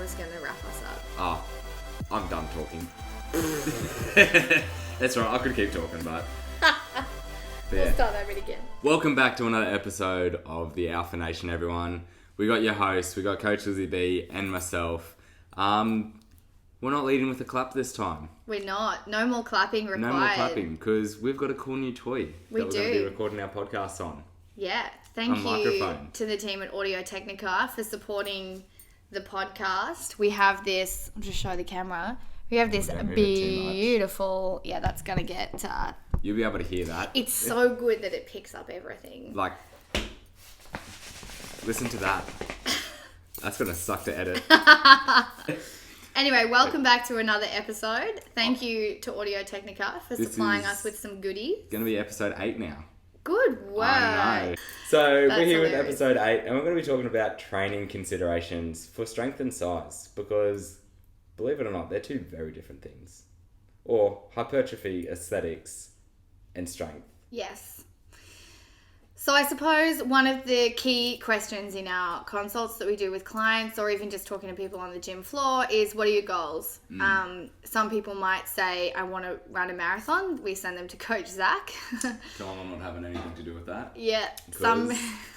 was going to wrap us up. Oh, I'm done talking. That's right, I could keep talking, but... We'll start that bit again. Welcome back to another episode of the Alphanation, everyone. We got your host, we got Coach Lizzie B and myself. We're not leading with a clap this time. We're not. No more clapping required. No more clapping, because we've got a cool new toy that we're going to be recording our podcast on. Yeah. Thank you to the team at Audio Technica for supporting the podcast. We have this, I'll just show the camera. We have this beautiful, yeah, that's going to get... You'll be able to hear that. It's so good that it picks up everything. Like, listen to that. That's going to suck to edit. Anyway, welcome back to another episode. Thank you to Audio Technica for supplying us with some goodies. It's going to be episode 8 now. Good work. I know. So That's we're here hilarious. with episode 8 and we're going to be talking about training considerations for strength and size because, believe it or not, they're two very different things. Or hypertrophy, aesthetics, and strength. Yes. So I suppose one of the key questions in our consults that we do with clients or even just talking to people on the gym floor is, what are your goals? Some people might say, I want to run a marathon. We send them to Coach Zach. Tell them I'm not having anything to do with that. Yeah.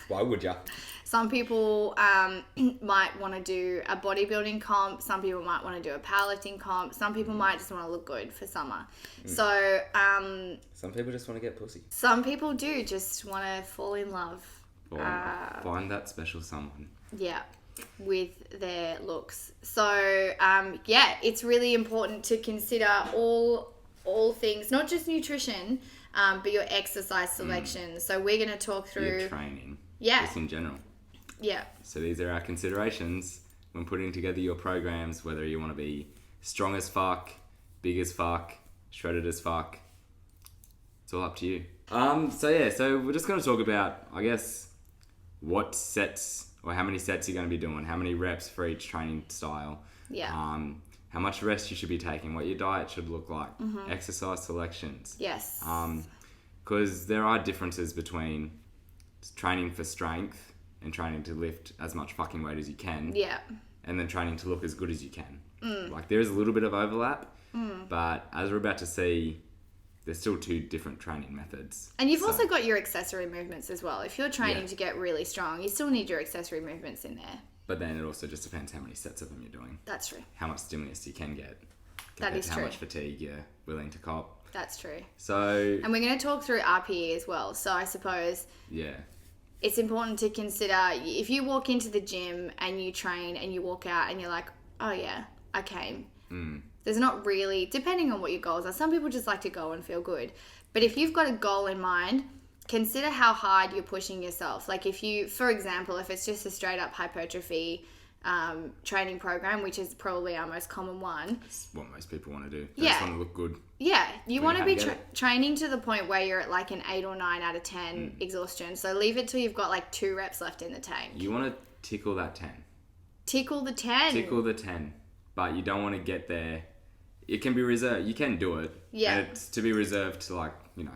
Why would ya? Some people might want to do a bodybuilding comp. Some people might want to do a powerlifting comp. Some people might just want to look good for summer. So... some people just want to get pussy. some people do just want to fall in love. Find that special someone. Yeah, with their looks. So, yeah, it's really important to consider all things, not just nutrition, but your exercise selection. So we're going to talk through... Your training. Yeah. Just in general. Yeah. So these are our considerations when putting together your programs, whether you want to be strong as fuck, big as fuck, shredded as fuck. It's all up to you. So we're just going to talk about, I guess, what sets or how many sets you're going to be doing, how many reps for each training style. Yeah. How much rest you should be taking, what your diet should look like, exercise selections. Yes. Because there are differences between training for strength and training to lift as much fucking weight as you can. Yeah. And then training to look as good as you can. Like, there is a little bit of overlap, but as we're about to see, there's still two different training methods. And you've also got your accessory movements as well. If you're training to get really strong, you still need your accessory movements in there. But then it also just depends how many sets of them you're doing. That's true. How much stimulus you can get. That is how true. much fatigue you're willing to cop. That's true. So... And we're going to talk through RPE as well. So I suppose... Yeah. It's important to consider, if you walk into the gym and you train and you walk out and you're like, oh yeah, I came. There's not really, depending on what your goals are, some people just like to go and feel good. But if you've got a goal in mind, consider how hard you're pushing yourself. Like if you, for example, if it's just a straight up hypertrophy training program, which is probably our most common one. It's what most people want to do. They just want to look good. Yeah, you want to be training to the point where you're at like an 8 or 9 out of 10 exhaustion. So leave it till you've got like 2 reps left in the tank. You want to tickle that 10. Tickle the 10. Tickle the 10. But you don't want to get there. It can be reserved. You can do it. Yeah. And it's to be reserved to, like, you know,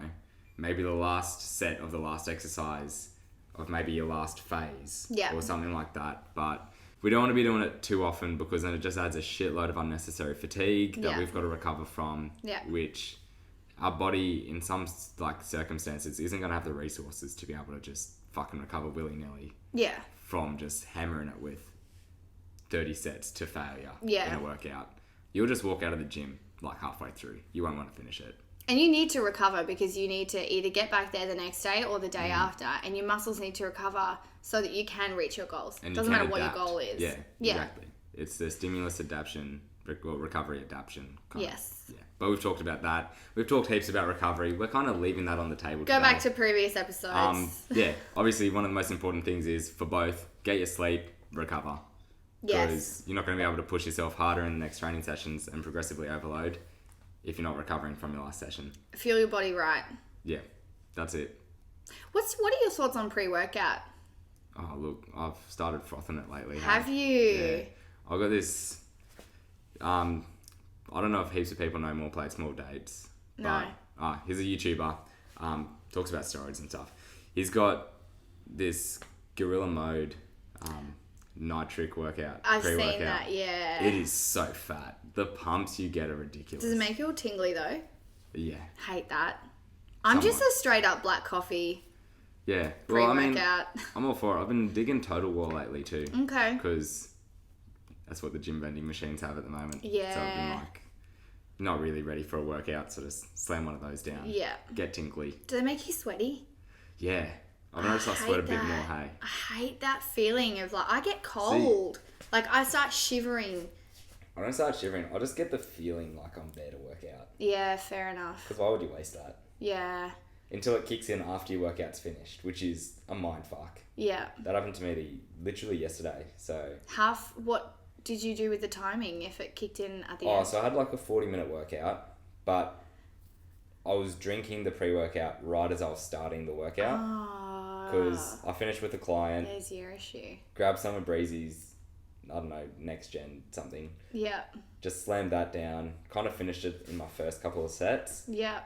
maybe the last set of the last exercise of maybe your last phase. Yeah. Or something like that. But we don't want to be doing it too often because then it just adds a shitload of unnecessary fatigue that we've got to recover from. Yeah. Which our body, in some like circumstances, isn't going to have the resources to be able to just fucking recover willy-nilly. Yeah. From just hammering it with 30 sets to failure in a workout. You'll just walk out of the gym like halfway through. You won't want to finish it. And you need to recover because you need to either get back there the next day or the day after, and your muscles need to recover so that you can reach your goals. And doesn't matter what your goal is. Yeah, exactly. It's the stimulus adaptation, recovery adaptation. Yes. Yeah, but we've talked about that. We've talked heaps about recovery. We're kind of leaving that on the table Go back to previous episodes. Yeah, obviously one of the most important things is for both, get your sleep, recover. Because you're not going to be able to push yourself harder in the next training sessions and progressively overload if you're not recovering from your last session. Feel your body right. Yeah, that's it. What are your thoughts on pre-workout? Oh, look, I've started frothing it lately. Have you? Yeah. I've got this... I don't know if heaps of people know More Plates, More Dates. No. But he's a YouTuber. Talks about steroids and stuff. He's got this guerrilla mode... nitric workout. I've pre-workout. seen that, yeah. It is so fat. The pumps you get are ridiculous. Does it make you all tingly though? Yeah. Hate that. I'm just a straight up black coffee Yeah. Well, pre-workout. I'm all for it. I've been digging Total War lately too. Okay. Because that's what the gym vending machines have at the moment. Yeah. So I've been like, not really ready for a workout, so just slam one of those down. Yeah. Get tingly. Do they make you sweaty? Yeah. I've noticed I sweat a bit more, hey. I hate that feeling of like, I get cold. Like, I start shivering. I don't start shivering. I just get the feeling like I'm there to work out. Yeah, fair enough. Because why would you waste that? Yeah. Until it kicks in after your workout's finished, which is a mind fuck. Yeah. That happened to me literally yesterday, so... What did you do with the timing if it kicked in at the end? Oh, so I had like a 40-minute workout, but I was drinking the pre-workout right as I was starting the workout. Because I finished with a client. There's your issue. Grabbed some of Breezy's, I don't know, next gen something. Yeah. Just slammed that down. Kind of finished it in my first couple of sets. Yeah.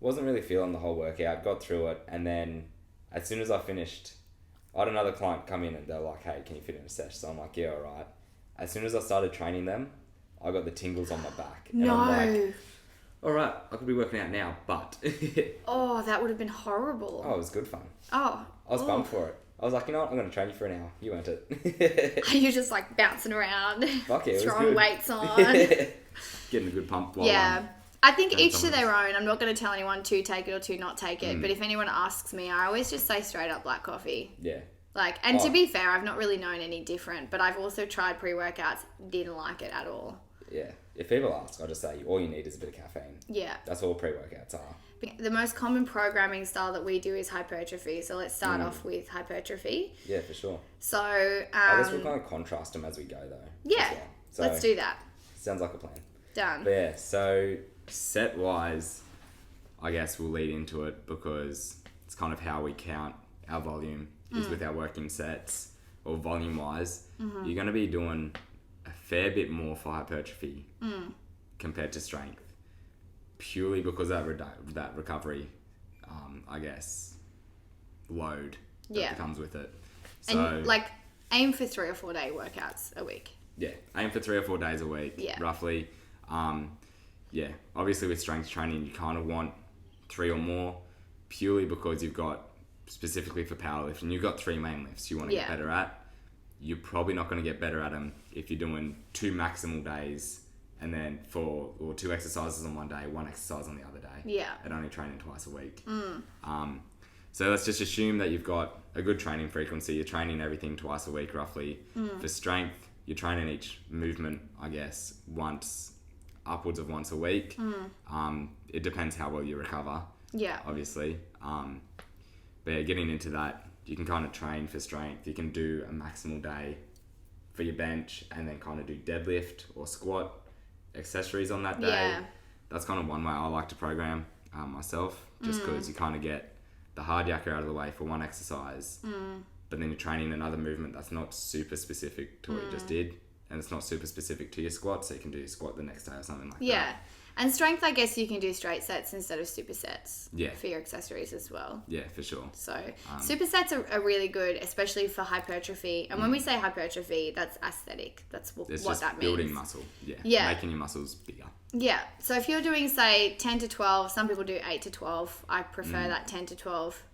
Wasn't really feeling the whole workout. Got through it. And then as soon as I finished, I had another client come in and they're like, hey, can you fit in a sesh? So I'm like, yeah, all right. As soon as I started training them, I got the tingles on my back. And No. I'm like, all right, I could be working out now, but... Oh, that would have been horrible. Oh, it was good fun. Oh. I was bummed for it. I was like, you know what? I'm going to train you for an hour. You earned it. Are you just like bouncing around? Fuck yeah, it was throwing good. weights on. Getting a good pump while Yeah. I think each to someone their own. I'm not going to tell anyone to take it or to not take it. But if anyone asks me, I always just say straight up black coffee. Yeah. Like, and to be fair, I've not really known any different. But I've also tried pre-workouts. Didn't like it at all. Yeah. If people ask, I'll just say all you need is a bit of caffeine. Yeah. That's all pre-workouts are. The most common programming style that we do is hypertrophy. So let's start off with hypertrophy. Yeah, for sure. So, I guess we'll kind of contrast them as we go, though. Yeah. Well. So, let's do that. Sounds like a plan. Done. But yeah, so set-wise, I guess we'll lead into it because it's kind of how we count our volume is with our working sets or volume-wise. You're going to be doing a fair bit more for hypertrophy compared to strength. Purely because of that recovery, I guess, load that comes with it. So, And like aim for 3 or 4 day workouts a week. Yeah, aim for 3 or 4 days a week, roughly. Yeah, obviously with strength training, you kind of want 3 or more, purely because you've got, specifically for powerlifting, you've got 3 main lifts you want to get better at. You're probably not going to get better at them if you're doing 2 maximal days and then 2 exercises on one day, 1 exercise on the other day. Yeah. And only training twice a week. So let's just assume that you've got a good training frequency. You're training everything twice a week, roughly. For strength, you're training each movement, I guess, upwards of once a week. It depends how well you recover. Yeah. Obviously. But yeah, getting into that, you can kind of train for strength. You can do a maximal day for your bench and then kind of do deadlift or squat accessories on that day. Yeah. That's kind of one way I like to program myself, just because you kind of get the hard yakka out of the way for one exercise, but then you're training another movement that's not super specific to what you just did, and it's not super specific to your squat, so you can do your squat the next day or something like that. Yeah. And strength, I guess you can do straight sets instead of supersets. Yeah. For your accessories as well. Yeah, for sure. So supersets are really good, especially for hypertrophy. And when we say hypertrophy, that's aesthetic. That's what Just that means. building muscle. Yeah. Making your muscles bigger. Yeah. So if you're doing, say, 10 to 12, some people do 8 to 12. I prefer that 10 to 12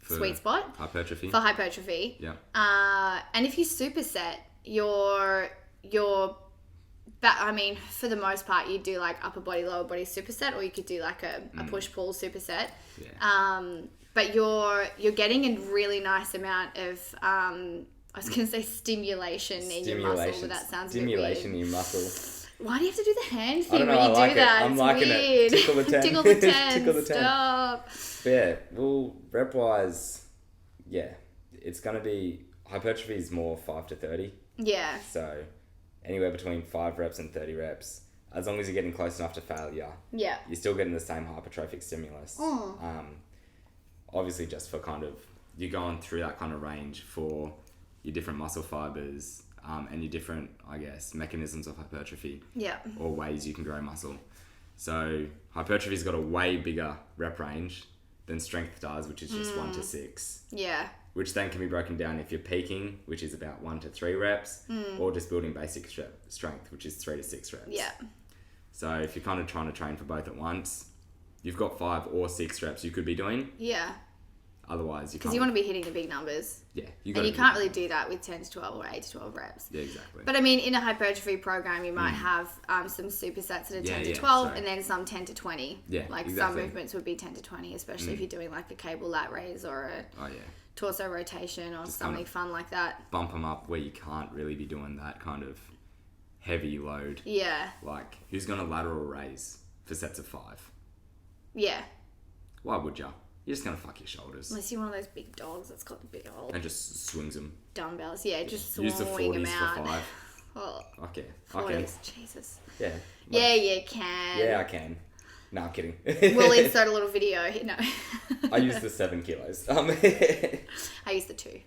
For sweet spot. Hypertrophy. For hypertrophy. Yeah. And if you superset, for the most part, you do like upper body, lower body superset, or you could do like a push-pull superset. Yeah. But you're getting a really nice amount of, I was going to say stimulation in your muscle, but that sounds a bit weird. Stimulation in your muscle. Why do you have to do the hand thing I don't know, when you I like do that? it. I'm It's liking weird. it. Tickle the 10. Tickle the 10. Tickle the 10. Stop. But yeah, well, rep-wise, yeah, it's going to be, hypertrophy is more 5 to 30. Yeah. So anywhere between 5 reps and 30 reps, as long as you're getting close enough to failure, Yeah. you're still getting the same hypertrophic stimulus. Obviously just for kind of, you're going through that kind of range for your different muscle fibers and your different, I guess, mechanisms of hypertrophy. Yeah. Or ways you can grow muscle. So hypertrophy's got a way bigger rep range than strength does, which is just 1 to 6. Yeah. which then can be broken down if you're peaking, which is about 1 to 3 reps, or just building basic strength, which is 3 to 6 reps. Yeah. So if you're kind of trying to train for both at once, you've got 5 or 6 reps you could be doing. Yeah. Otherwise, you can't. Because you want to be hitting the big numbers. Yeah. And you can't really do that with 10 to 12 or 8 to 12 reps. Yeah, exactly. But I mean, in a hypertrophy program, you might have some supersets that are 10 to 12 and then some 10 to 20. Yeah, like exactly. some movements would be 10 to 20, especially if you're doing like a cable lat raise or a torso rotation or just something kind of fun like that. Bump them up where you can't really be doing that kind of heavy load. Yeah. Like, who's going to lateral raise for sets of 5? Yeah. Why would you? You're just going to fuck your shoulders. Unless you're one of those big dogs that's got the big old And just swings them. dumbbells. Yeah, just Use the swing 40s them out. for 5. Oh, Okay. 40s. Jesus. Yeah. Yeah, you can. Yeah, I can. No, I'm kidding. We'll insert a little video. No. I use the 7 kilos. I use the 2.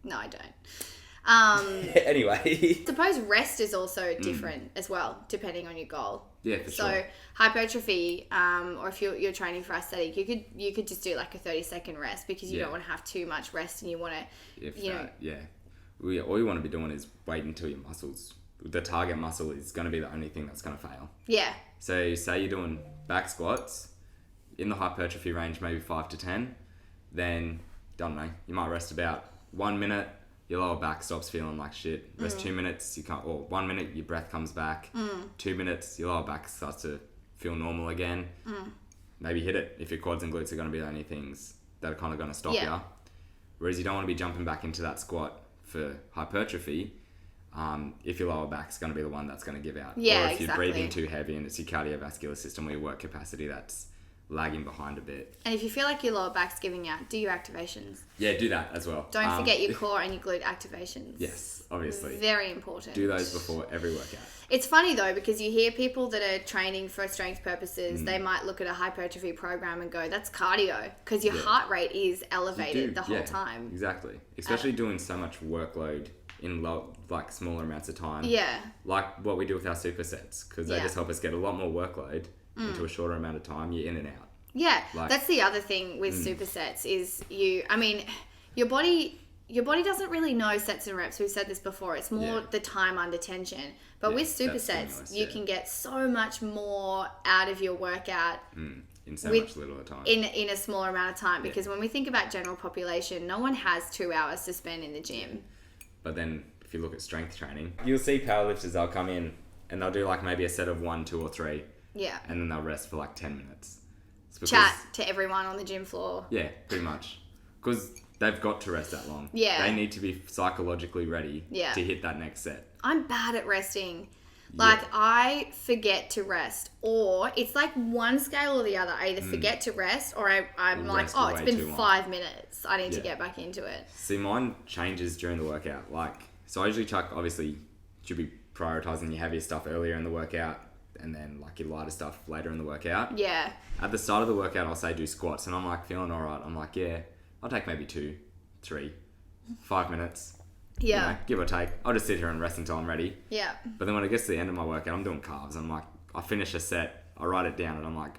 No, I don't. Anyway. Suppose rest is also different as well, depending on your goal. Yeah, for sure. So hypertrophy, or if you're training for aesthetic, you could just do like a 30-second rest because you don't want to have too much rest and you want to, All you want to be doing is wait until your muscles, the target muscle is going to be the only thing that's going to fail. Yeah. So say you're doing back squats in the hypertrophy range, maybe 5 to 10, then, don't know, you might rest about 1 minute, your lower back stops feeling like shit. Rest 2 minutes, or 1 minute, your breath comes back. 2 minutes, your lower back starts to feel normal again. Maybe hit it if your quads and glutes are going to be the only things that are kind of going to stop you. Whereas you don't want to be jumping back into that squat for hypertrophy if your lower back's going to be the one that's going to give out. Yeah, or if you're breathing too heavy and it's your cardiovascular system or your work capacity that's lagging behind a bit. And if you feel like your lower back's giving out, do your activations. Yeah, do that as well. Don't forget your core and your glute activations. Yes, obviously. Very important. Do those before every workout. It's funny though, because you hear people that are training for strength purposes, they might look at a hypertrophy program and go, that's cardio, because your heart rate is elevated the whole time. Exactly. Especially doing so much workload in smaller amounts of time. Yeah. Like what we do with our supersets, because they just help us get a lot more workload into a shorter amount of time. You're in and out. Yeah, that's the other thing with supersets is your body doesn't really know sets and reps. We've said this before. It's more the time under tension. But with supersets, you can get so much more out of your workout in so much little time. In a smaller amount of time. Because when we think about general population, no one has 2 hours to spend in the gym. But then if you look at strength training, you'll see powerlifters, they'll come in and they'll do like maybe a set of 1, 2 or 3. Yeah. And then they'll rest for like 10 minutes. Chat to everyone on the gym floor. Yeah, pretty much. Because they've got to rest that long. Yeah. They need to be psychologically ready to hit that next set. I'm bad at resting. Like, I forget to rest. Or it's like one scale or the other. I either forget to rest or I'm like, oh, it's been 5 minutes. I need to get back into it. See, mine changes during the workout. So I usually obviously, should be prioritizing your heavier stuff earlier in the workout and then like your lighter stuff later in the workout. Yeah. At the start of the workout, I'll say do squats and I'm like feeling all right. I'm like, yeah, I'll take maybe 2, 3, 5 minutes. Yeah. You know, give or take. I'll just sit here and rest until I'm ready. Yeah. But then when it gets to the end of my workout, I'm doing calves. I'm like, I finish a set, I write it down and I'm like,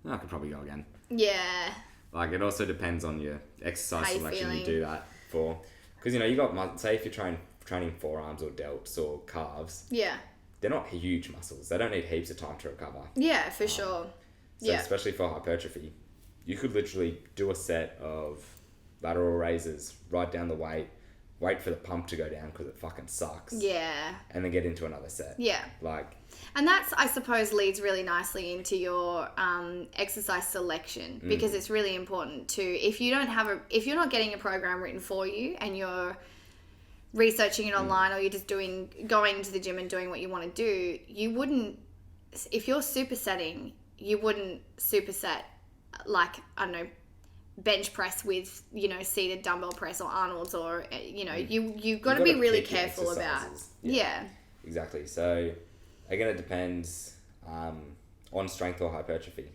I could probably go again. Yeah. Like, it also depends on your exercise selection feeling. you do that for. Because, you got, say if you're training forearms or delts or calves. Yeah. They're not huge muscles. They don't need heaps of time to recover. Yeah, for sure. So especially for hypertrophy, you could literally do a set of lateral raises, write down the weight, wait for the pump to go down because it fucking sucks. Yeah. And then get into another set. Yeah. And that's, I suppose, leads really nicely into your exercise selection because it's really important to, if you're not getting a program written for you and you're researching it online or you're just going to the gym and doing what you want to do, you wouldn't, if you're supersetting, you wouldn't superset like, I don't know, bench press with, seated dumbbell press or Arnold's or, you've got to be really careful about. Yeah. Exactly. So again, it depends on strength or hypertrophy.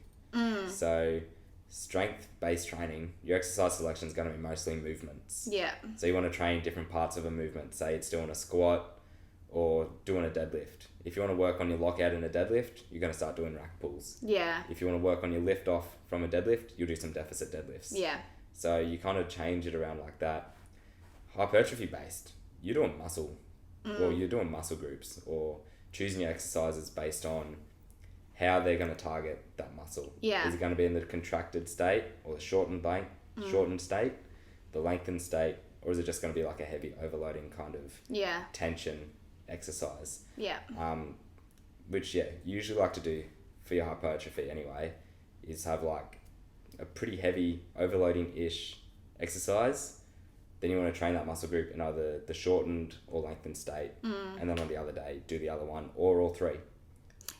So strength-based training, your exercise selection is going to be mostly movements. Yeah. So you want to train different parts of a movement. Say it's doing a squat or doing a deadlift. If you want to work on your lockout in a deadlift, you're going to start doing rack pulls. Yeah. If you want to work on your lift off from a deadlift, you'll do some deficit deadlifts. Yeah. So you kind of change it around like that. Hypertrophy based, you're doing muscle. Well, you're doing muscle groups or choosing your exercises based on how they're going to target that muscle. Yeah. Is it going to be in the contracted state or the shortened state, the lengthened state, or is it just going to be like a heavy overloading kind of tension exercise? Yeah. Which, you usually like to do for your hypertrophy anyway, is have like a pretty heavy overloading-ish exercise. Then you want to train that muscle group in either the shortened or lengthened state. And then on the other day, do the other one or all three.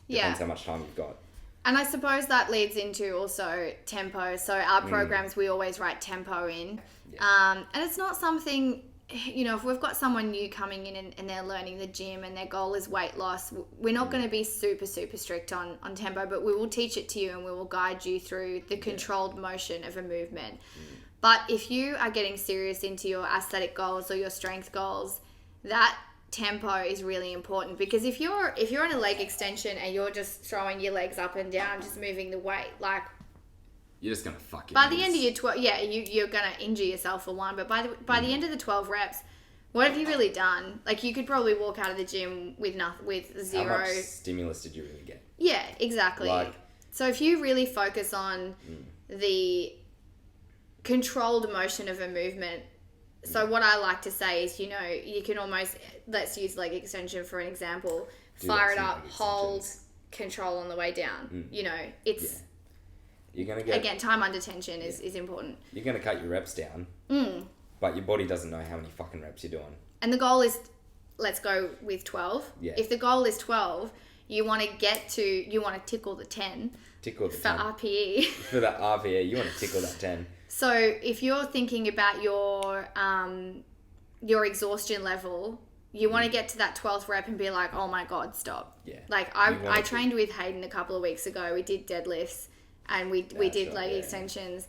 Depends how much time you've got. And I suppose that leads into also tempo. So our programs, we always write tempo in. Yeah. And it's not something, if we've got someone new coming in and they're learning the gym and their goal is weight loss, we're not going to be super, super strict on tempo, but we will teach it to you and we will guide you through the controlled motion of a movement. But if you are getting serious into your aesthetic goals or your strength goals, that tempo is really important, because if you're in a leg extension and you're just throwing your legs up and down, just moving the weight, like, you're just gonna fuck it. By the end of your 12, you're gonna injure yourself for one. But by the end of the 12 reps, what have you really done? Like, you could probably walk out of the gym with zero. How much stimulus did you really get? Yeah, exactly. So if you really focus on the controlled motion of a movement. So what I like to say is, you can almost, let's use leg extension for an example, fire it up, hold, control on the way down. It's, you're gonna get, again, time under tension is important. You're going to cut your reps down, but your body doesn't know how many fucking reps you're doing. And the goal is, let's go with 12. Yeah. If the goal is 12, you want to tickle the 10. Tickle the for 10. RPE. For that RPE, you want to tickle that 10. So if you're thinking about your exhaustion level, you want to get to that 12th rep and be like, oh my God, stop. Yeah. Like I trained with Hayden a couple of weeks ago. We did deadlifts and we did leg extensions.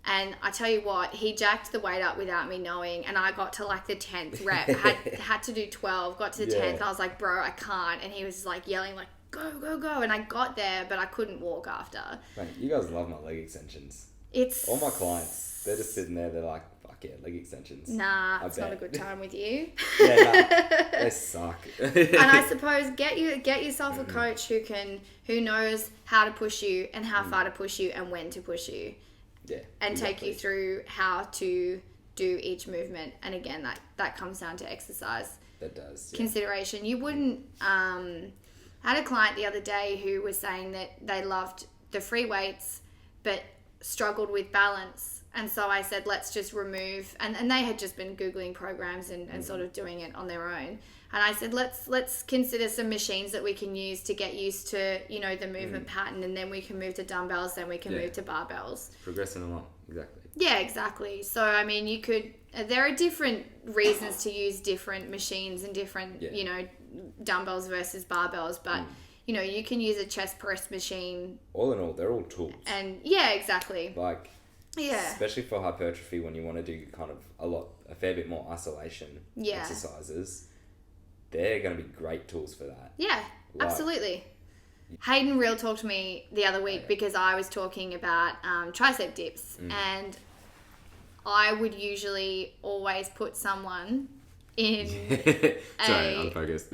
And I tell you what, he jacked the weight up without me knowing, and I got to like the 10th rep. had to do 12, got to the 10th. I was like, bro, I can't. And he was like yelling like, go, go, go. And I got there, but I couldn't walk after. Mate, you guys love my leg extensions. All my clients, they're just sitting there, they're like, fuck yeah, leg extensions. Nah, it's not a good time with you. They suck. And I suppose get yourself a coach who knows how to push you and how far to push you and when to push you. Yeah. And take you through how to do each movement. And again, that comes down to exercise. That does. Yeah. Consideration. You wouldn't... I had a client the other day who was saying that they loved the free weights, but struggled with balance. And so I said, let's just remove... And they had just been Googling programs and sort of doing it on their own. And I said, let's consider some machines that we can use to get used to, the movement pattern. And then we can move to dumbbells, then we can move to barbells. Progressing along, exactly. Yeah, exactly. So, I mean, you could... There are different reasons to use different machines and different, dumbbells versus barbells. But, you can use a chest press machine. All in all, they're all tools. And, yeah, exactly. Especially for hypertrophy, when you want to do kind of a fair bit more isolation exercises, they're going to be great tools for that. Yeah, absolutely. Hayden real talked to me the other week because I was talking about tricep dips, and I would usually always put someone in Sorry, unfocused.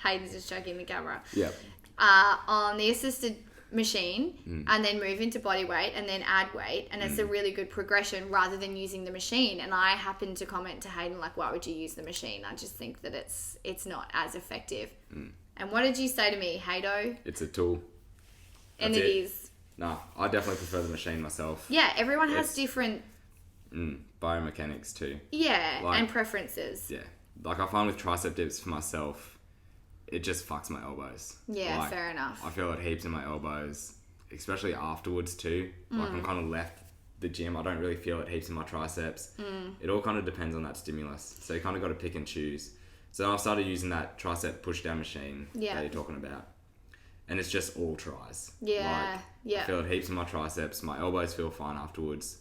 Hayden's just checking the camera. Yeah. On the assisted machine and then move into body weight and then add weight, and it's a really good progression rather than using the machine. And I happened to comment to Hayden like, why would you use the machine? I just think that it's not as effective. And what did you say to me, Haydo? It's a tool. And it is. No, I definitely prefer the machine myself. Yeah, everyone has different biomechanics too. Yeah, and preferences. Yeah. Like I find with tricep dips for myself, it just fucks my elbows. Yeah, fair enough. I feel it heaps in my elbows, especially afterwards too. Like I'm kind of left the gym, I don't really feel it heaps in my triceps. It all kind of depends on that stimulus. So you kind of got to pick and choose. So I've started using that tricep push down machine that you're talking about. And it's just all tries. Yeah, I feel it heaps in my triceps. My elbows feel fine afterwards.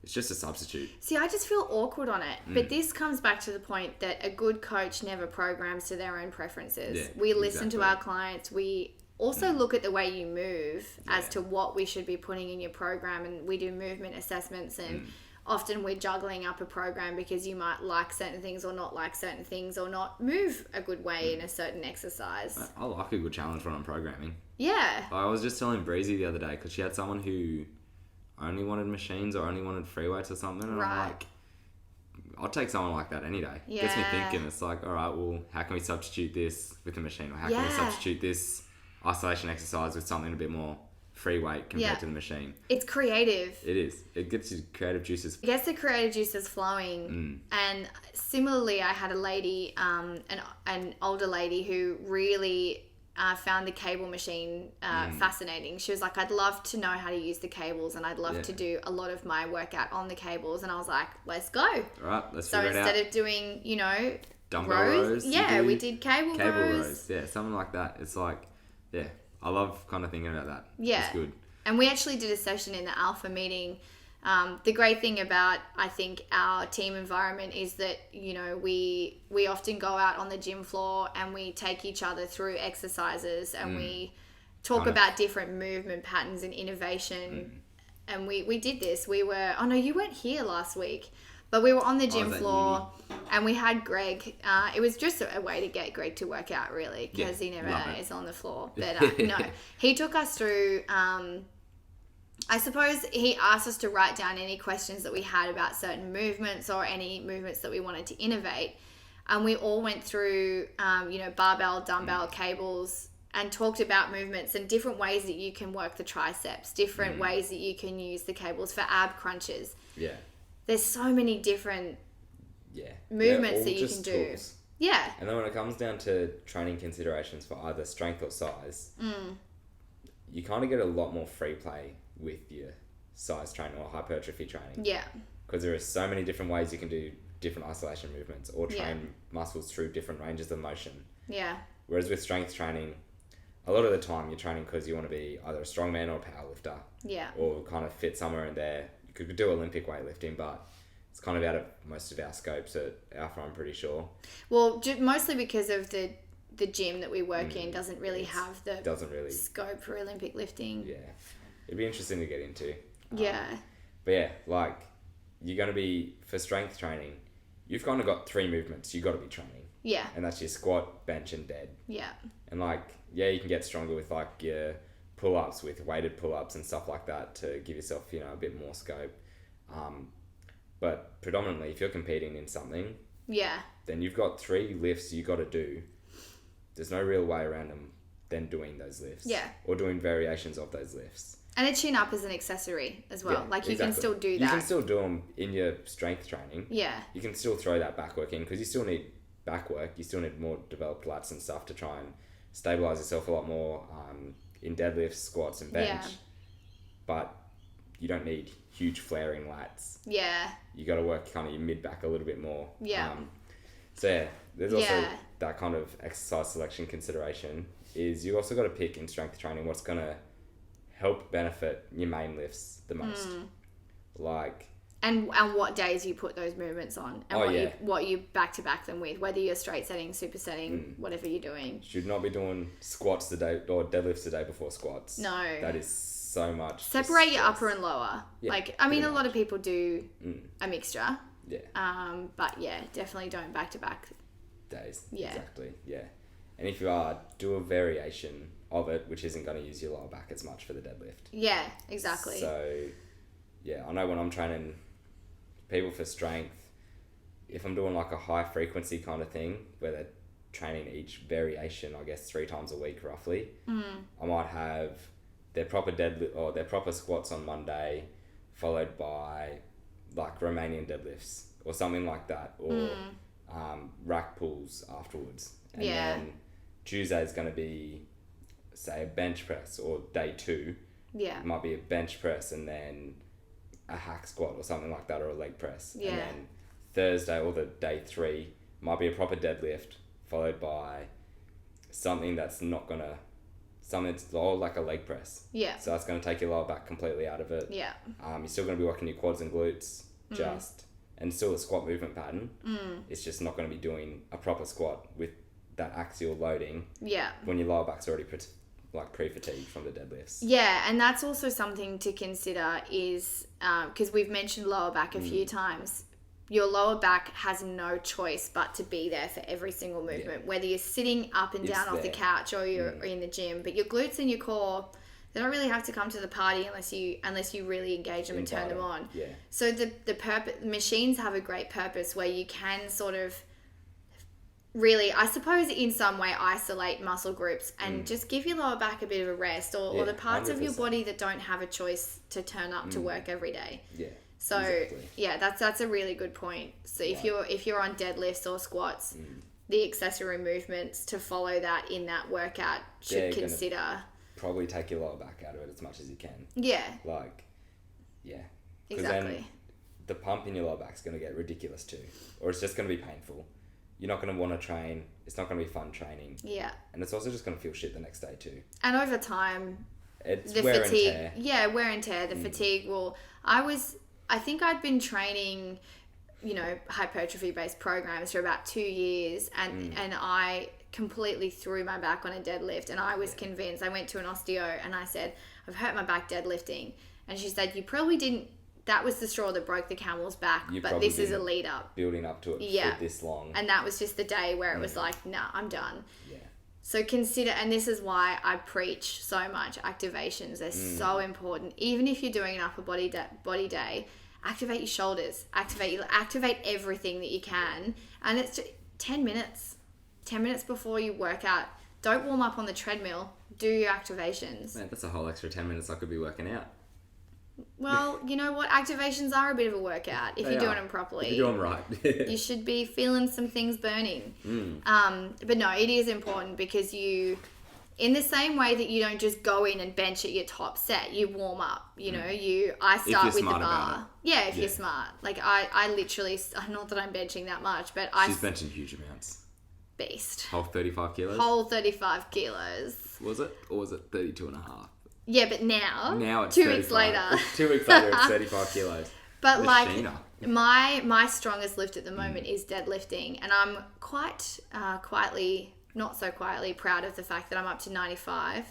It's just a substitute. See, I just feel awkward on it. But this comes back to the point that a good coach never programs to their own preferences. Yeah, we listen to our clients. We also look at the way you move as to what we should be putting in your program. And we do movement assessments. And often we're juggling up a program because you might like certain things or not like certain things or not move a good way in a certain exercise. I like a good challenge when I'm programming. Yeah. I was just telling Breezy the other day because she had someone who only wanted machines or only wanted free weights or something, and I'm like, I'll take someone like that any day. Yeah. Gets me thinking. It's like, all right, well, how can we substitute this with a machine, or how can we substitute this isolation exercise with something a bit more free weight compared to the machine? It's creative. It is. It gets your creative juices. It gets the creative juices flowing. And similarly, I had a lady, an older lady who really found the cable machine fascinating. She was like, I'd love to know how to use the cables, and I'd love to do a lot of my workout on the cables. And I was like, let's go. All right, let's figure it out. So instead of doing, dumbbell rows, we did cable rows. Yeah, something like that. It's like, I love kind of thinking about that. Yeah. It's good. And we actually did a session in the alpha meeting. The great thing about, I think, our team environment is that, we often go out on the gym floor and we take each other through exercises and we talk about different movement patterns and innovation. And we did this. We were, you weren't here last week, but we were on the gym floor and we had Greg. It was just a way to get Greg to work out, really, because he never is on the floor. But no, he took us through... I suppose he asked us to write down any questions that we had about certain movements or any movements that we wanted to innovate. And we all went through, barbell, dumbbell, cables, and talked about movements and different ways that you can work the triceps, different ways that you can use the cables for ab crunches. Yeah. There's so many different movements that you can do. Tools. Yeah. And then when it comes down to training considerations for either strength or size, you kind of get a lot more free play with your size training or hypertrophy training. Yeah. Because there are so many different ways you can do different isolation movements or train muscles through different ranges of motion. Yeah. Whereas with strength training, a lot of the time you're training because you want to be either a strongman or a powerlifter. Yeah. Or kind of fit somewhere in there. You could do Olympic weightlifting, but it's kind of out of most of our scopes at Alpha, I'm pretty sure. Well, mostly because of the gym that we work in doesn't really have the scope for Olympic lifting. Yeah. It'd be interesting to get into. But yeah, you're going to be, for strength training, you've kind of got 3 movements you've got to be training. Yeah. And that's your squat, bench, and dead. Yeah. And you can get stronger with your pull-ups, with weighted pull-ups and stuff like that to give yourself, a bit more scope. But predominantly, if you're competing in something, then you've got 3 lifts you got to do. There's no real way around them than doing those lifts. Yeah. Or doing variations of those lifts. And a chin-up is an accessory as well. You can still do that. You can still do them in your strength training. Yeah. You can still throw that back work in because you still need back work. You still need more developed lats and stuff to try and stabilise yourself a lot more in deadlifts, squats and bench. Yeah. But you don't need huge flaring lats. Yeah. You got to work kind of your mid-back a little bit more. Yeah. There's also that kind of exercise selection consideration is you also got to pick in strength training what's going to help benefit your main lifts the most. And what days you put those movements on and what you back-to-back them with, whether you're straight setting, super setting, whatever you're doing. Should not be doing squats the day or deadlifts the day before squats. No. That is so much. Separate your upper and lower. Yeah, a lot of people do a mixture. Yeah. But yeah, definitely don't back-to-back days. Yeah. Exactly. Yeah. And if you are, do a variation of it, which isn't going to use your lower back as much for the deadlift. Yeah, exactly. So, I know when I'm training people for strength, if I'm doing a high frequency kind of thing, where they're training each variation, I guess 3 times a week roughly, I might have their proper deadlift or their proper squats on Monday, followed by Romanian deadlifts or something like that, or rack pulls afterwards. And then Tuesday is going to be, say, a bench press, or day 2. Yeah. It might be a bench press and then a hack squat or something like that, or a leg press. Yeah. And then Thursday, or the day 3, might be a proper deadlift, followed by something that's all like a leg press. Yeah. So that's going to take your lower back completely out of it. Yeah. You're still going to be working your quads and glutes, and still a squat movement pattern. It's just not going to be doing a proper squat with that axial loading. Yeah. When your lower back's already like pre-fatigue from the deadlifts. Yeah, and that's also something to consider is, because we've mentioned lower back a few times, your lower back has no choice but to be there for every single movement, whether you're sitting up and down off the couch or you're in the gym. But your glutes and your core, they don't really have to come to the party unless you really engage them and turn them on. Yeah. So the purpose, machines have a great purpose where you can sort of really, I suppose, in some way isolate muscle groups and just give your lower back a bit of a rest, or the parts 100%. of your body that don't have a choice to turn up to work every day. Yeah. So exactly. yeah, that's a really good point. So if you're on deadlifts or squats, the accessory movements to follow that in that workout should consider. Probably take your lower back out of it as much as you can. Yeah. Like, yeah. Exactly. Then the pump in your lower back is going to get ridiculous too, or it's just going to be painful. You're not going to want to train. It's not going to be fun training. Yeah. And it's also just going to feel shit the next day too. And over time, it's the wear fatigue. And tear. Yeah, wear and tear. The fatigue will. I think I'd been training, hypertrophy based programs for about 2 years, and I completely threw my back on a deadlift, and I was convinced. I went to an osteo and I said, I've hurt my back deadlifting, and she said, you probably didn't. That was the straw that broke the camel's back, but this is a lead up. Building up to it for this long. And that was just the day where it was like, nah, I'm done. Yeah. So consider, and this is why I preach so much, activations. They're so important. Even if you're doing an upper body day, activate your shoulders, activate everything that you can. And it's just 10 minutes. 10 minutes before you work out. Don't warm up on the treadmill. Do your activations. Man, that's a whole extra 10 minutes I could be working out. Well, you know what? Activations are a bit of a workout if you're doing them properly. If you do them right. You should be feeling some things burning. But no, it is important because in the same way that you don't just go in and bench at your top set, you warm up. I start with the bar. Yeah, if you're smart. Like I literally, not that I'm benching that much, but She's benching huge amounts. Beast. Whole 35 kilos? Whole 35 kilos. Was it? Or was it 32 and a half? Yeah, but now it's 2 35. weeks later. 2 weeks later, it's 35 kilos. But Machina. my strongest lift at the moment is deadlifting, and I'm quite not so quietly proud of the fact that I'm up to 95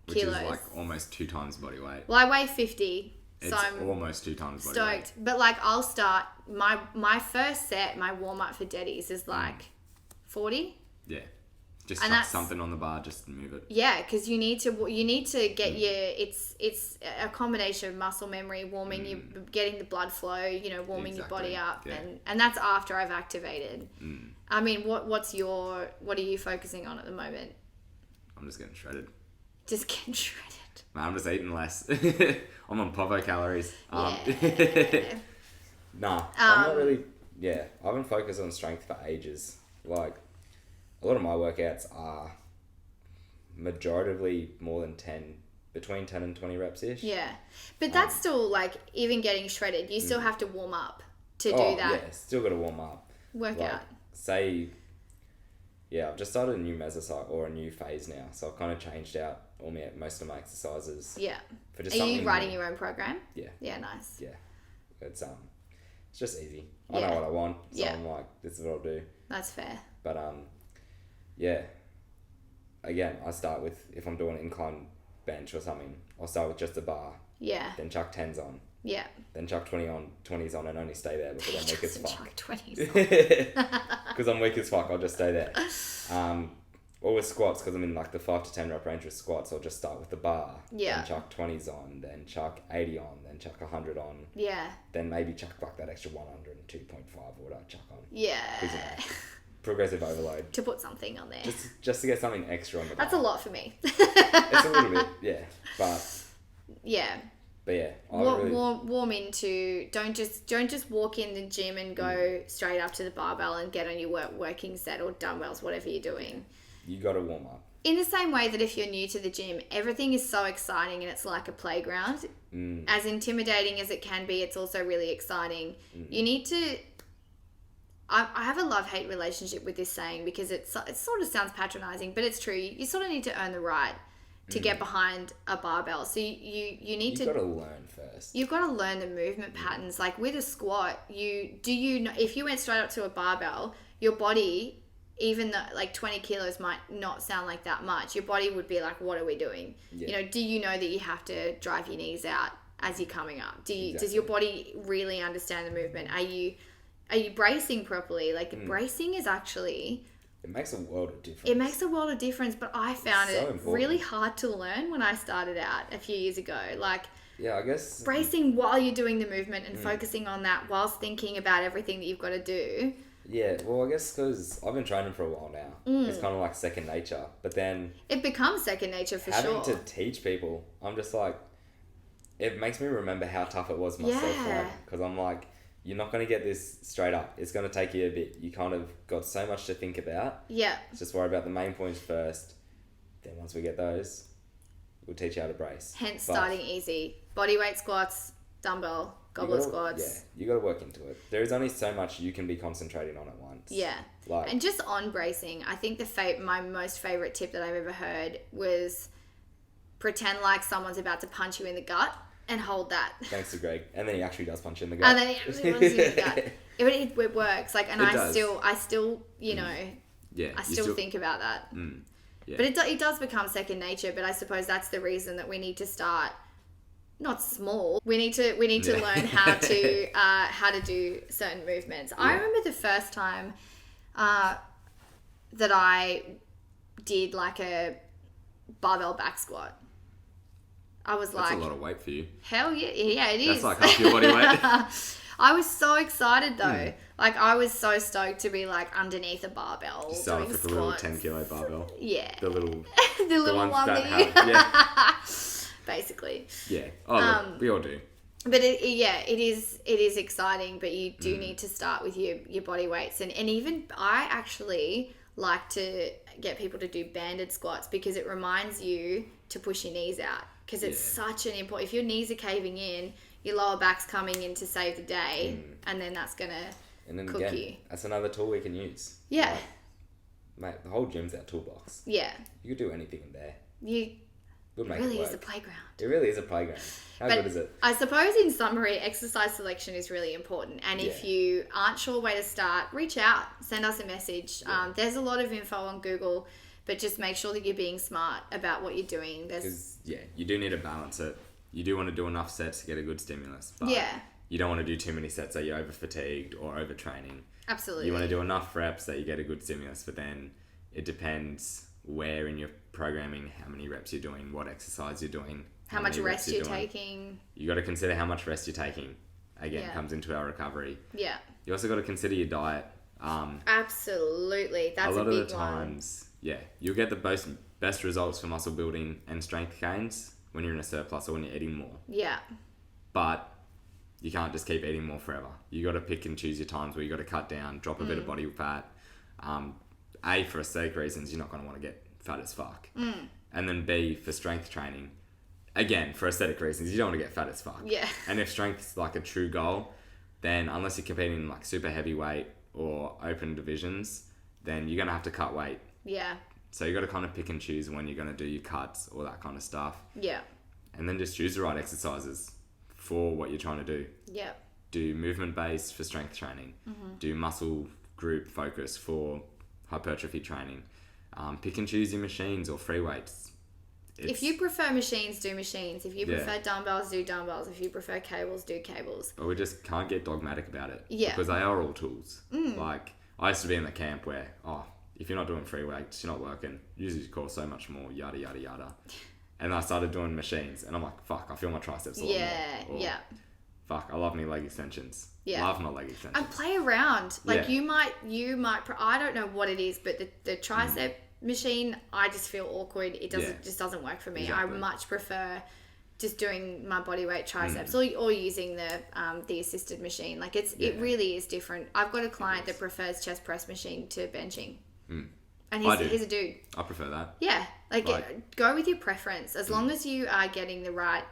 kilos. Which is like almost 2 times body weight. Well, I weigh 50, it's so I'm almost 2 times body stoked. weight. But I'll start my first set, my warm up for deadies is 40. Yeah. Just chuck something on the bar, just move it. Yeah, because you need to get it's a combination of muscle memory, warming you, getting the blood flow, warming your body up, and that's after I've activated. I mean, what are you focusing on at the moment? I'm just getting shredded. Just getting shredded. Man, I'm just eating less. I'm on povo calories. Nah, I'm not really. Yeah, I haven't focused on strength for ages. A lot of my workouts are majoritively more than 10, between 10 and 20 reps-ish. Yeah. But that's still, even getting shredded, you still have to warm up to do that. Yeah, still got to warm up. Workout. I've just started a new mesocycle, or a new phase now, so I've kind of changed out most of my exercises. Yeah. For just Are you writing your own program? Yeah. Yeah, nice. Yeah. It's just easy. I know what I want, so I'm like, this is what I'll do. That's fair. But, yeah. Again, I start with, if I'm doing an incline bench or something, I'll start with just a bar. Yeah. Then chuck 10s on. Yeah. Then chuck 20s on and only stay there because I'm weak as fuck. Chuck 20s on. Because I'm weak as fuck, I'll just stay there. Or with squats, because I'm in the 5 to 10 rep range with squats, I'll just start with the bar. Yeah. Then chuck 20s on, then chuck 80 on, then chuck 100 on. Yeah. Then maybe chuck that extra 102.5 or whatever I chuck on. Yeah. Progressive overload. To put something on there. Just to get something extra on the bar. That's a lot for me. It's a little bit, yeah. But yeah. Warm into, don't just walk in the gym and go straight up to the barbell and get on your working set or dumbbells, whatever you're doing. You got to warm up. In the same way that if you're new to the gym, everything is so exciting and it's like a playground. As intimidating as it can be, it's also really exciting. You need to... I have a love-hate relationship with this saying because it sort of sounds patronizing, but it's true. You sort of need to earn the right to get behind a barbell. So you've got to learn first. You've got to learn the movement patterns. Like with a squat, if you went straight up to a barbell, your body even though like 20 kilos might not sound like that much, your body would be like, what are we doing? Yeah. You know, do you know that you have to drive your knees out as you're coming up? Exactly. Does your body really understand the movement? Are you bracing properly? Like bracing is actually... It makes a world of difference. It makes a world of difference, but I found it important. really hard to learn when I started out a few years ago. Like, yeah, I guess... bracing while you're doing the movement and focusing on that whilst thinking about everything that you've got to do. Yeah, well, I guess because I've been training for a while now. It's kind of like second nature. But then... It becomes second nature for sure. Having to teach people, I'm just like... It makes me remember how tough it was myself. Yeah. Because I'm like, you're not going to get this straight up. It's going to take you a bit. You kind of got so much to think about. Yeah. Just worry about the main points first. Then once we get those, we'll teach you how to brace. Hence starting easy. Bodyweight squats, dumbbell, goblet squats. Yeah, you got to work into it. There is only so much you can be concentrating on at once. Yeah. Like, and just on bracing, I think my most favourite tip that I've ever heard was pretend like someone's about to punch you in the gut and hold that. Thanks to Greg. And then he actually does punch you in the gut. And then he actually punches you in the gut. It works. Like, and I still, you know, I still think about that. Yeah. But it does become second nature. But I suppose that's the reason that we need to start not small. We need to learn how to do certain movements. I remember the first time that I did like a barbell back squat. I was That's like, a lot of weight for you. Hell yeah, it is. That's like half your body weight. I was so excited though. Like, I was so stoked to be like underneath a barbell. You started doing with a little squats. 10 kilo barbell. Yeah. The little the little ones one that that you... have, Basically. yeah. Oh, look, we all do. But it is exciting, but you do need to start with your body weights. And even I actually like to get people to do banded squats because it reminds you to push your knees out. Because it's such an important... If your knees are caving in, your lower back's coming in to save the day, and then that's going to cook you. That's another tool we can use. Yeah. Like, mate, the whole gym's our toolbox. Yeah. You could do anything in there. It really is a playground. It really is a playground. How good is it? I suppose in summary, exercise selection is really important. And if you aren't sure where to start, reach out. Send us a message. Yeah. There's a lot of info on Google, but just make sure that you're being smart about what you're doing. Because, you do need to balance it. You do want to do enough sets to get a good stimulus. But you don't want to do too many sets that you're over-fatigued or overtraining. Absolutely. You want to do enough reps that you get a good stimulus, but then it depends where in your programming, how many reps you're doing, what exercise you're doing, how much rest you're taking. You got to consider how much rest you're taking. Again, comes into our recovery. Yeah. You also got to consider your diet. Absolutely. That's a big one. A lot of the times, you'll get the best results for muscle building and strength gains when you're in a surplus or when you're eating more. Yeah. But you can't just keep eating more forever. You got to pick and choose your times where you got to cut down, drop a bit of body fat. A, for aesthetic reasons, you're not going to want to get fat as fuck. And then B, for strength training, again, for aesthetic reasons, you don't want to get fat as fuck. Yeah. And if strength's like a true goal, then unless you're competing in like super heavyweight or open divisions, then you're going to have to cut weight. Yeah. So you got to kind of pick and choose when you're going to do your cuts, all that kind of stuff. Yeah. And then just choose the right exercises for what you're trying to do. Yeah. Do movement based for strength training. Do muscle group focus for hypertrophy training. Pick and choose your machines or free weights. If you prefer machines, do machines. If you prefer dumbbells, do dumbbells. If you prefer cables, do cables. But we just can't get dogmatic about it. Yeah. Because they are all tools. Like, I used to be in the camp where, if you're not doing free weights, you're not working. Use your core so much more, yada, yada, yada. And I started doing machines, and I'm like, fuck, I feel my triceps a lot more. Or, fuck, I love my leg extensions. Yeah. Love my leg extensions. And play around. Like, you might, I don't know what it is, but the tricep machine, I just feel awkward. It just doesn't work for me. Exactly. I much prefer just doing my bodyweight triceps or using the assisted machine. Like, it really is different. I've got a client that prefers chest press machine to benching. And he's a dude. I prefer that. Yeah. Like go with your preference. As long as you are getting the right,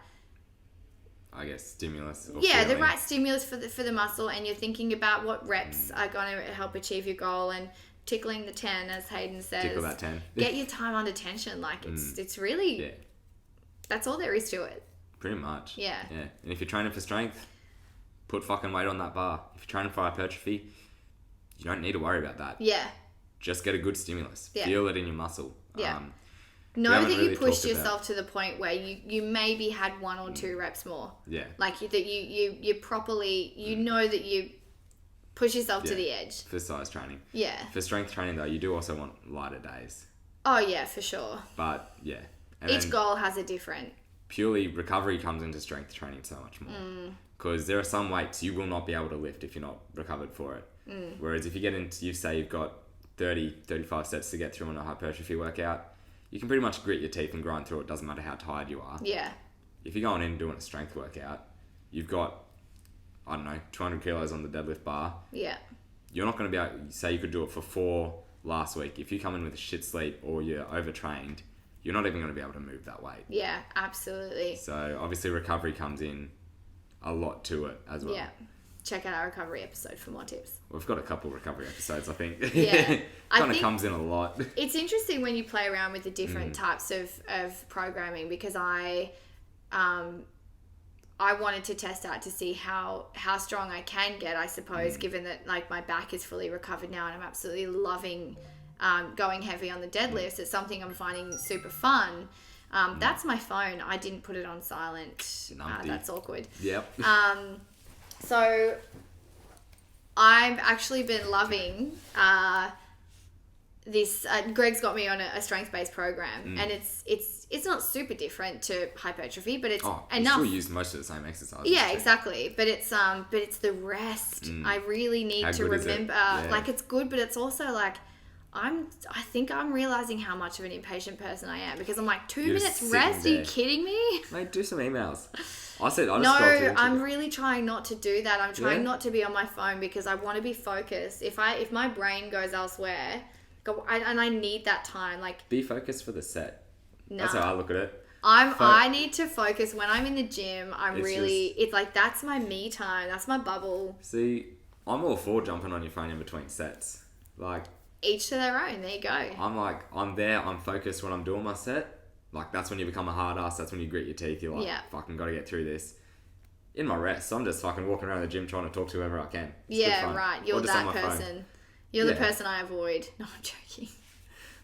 I guess, stimulus. Or the right stimulus for the muscle, and you're thinking about what reps are going to help achieve your goal, and tickling the 10, as Hayden says. Tickle that 10. Get your time under tension. Like, it's really... That's all there is to it. Pretty much. Yeah. Yeah. And if you're training for strength, put fucking weight on that bar. If you're training for hypertrophy, you don't need to worry about that. Yeah. just get a good stimulus. Yeah. Feel it in your muscle. Yeah. We Know haven't that really you pushed talked yourself to the point where you maybe had 1 or 2 reps more. Yeah. Like that you properly, know that you push yourself to the edge. For size training. Yeah. For strength training, though, you do also want lighter days. Oh, yeah, for sure. But, yeah. And Each goal has a different... Purely recovery comes into strength training so much more. Because there are some weights you will not be able to lift if you're not recovered for it. Whereas if you get into, you say you've got 30, 35 sets to get through on a hypertrophy workout, you can pretty much grit your teeth and grind through it. Doesn't matter how tired you are. Yeah. If you're going in and doing a strength workout, you've got, I don't know, 200 kilos on the deadlift bar. Yeah. You're not going to be able, say you could do it for 4 last week. If you come in with a shit sleep or you're overtrained, you're not even going to be able to move that weight. Yeah, absolutely. So obviously recovery comes in a lot to it as well. Yeah. Check out our recovery episode for more tips. We've got a couple recovery episodes, I think. Yeah. Kind of comes in a lot. It's interesting when you play around with the different types of programming, because I wanted to test out to see how strong I can get, I suppose, given that like my back is fully recovered now and I'm absolutely loving going heavy on the deadlifts. It's something I'm finding super fun. That's my phone. I didn't put it on silent. That's awkward. Yep. So I've actually been loving this. Greg's got me on a strength-based program, and it's not super different to hypertrophy, but it's enough. You still use most of the same exercises. Yeah, exactly. But it's the rest. I really need to remember. Yeah. Like, it's good, but it's also like I think I'm realizing how much of an impatient person I am, because I'm like, 2 minutes rest? Are you kidding me? Mate, do some emails. I just I'm really trying not to do that. I'm trying not to be on my phone because I want to be focused. If my brain goes elsewhere, and I need that time. Like, be focused for the set. Nah. That's how I look at it. I need to focus when I'm in the gym. It's like, that's my me time. That's my bubble. See, I'm all for jumping on your phone in between sets. Like, each to their own. There you go. I'm there. I'm focused when I'm doing my set. Like, that's when you become a hard ass. That's when you grit your teeth. You're like, fucking got to get through this. In my rest, I'm just fucking walking around the gym trying to talk to whoever I can. It's right. You're that person. You're the person I avoid. No, I'm joking.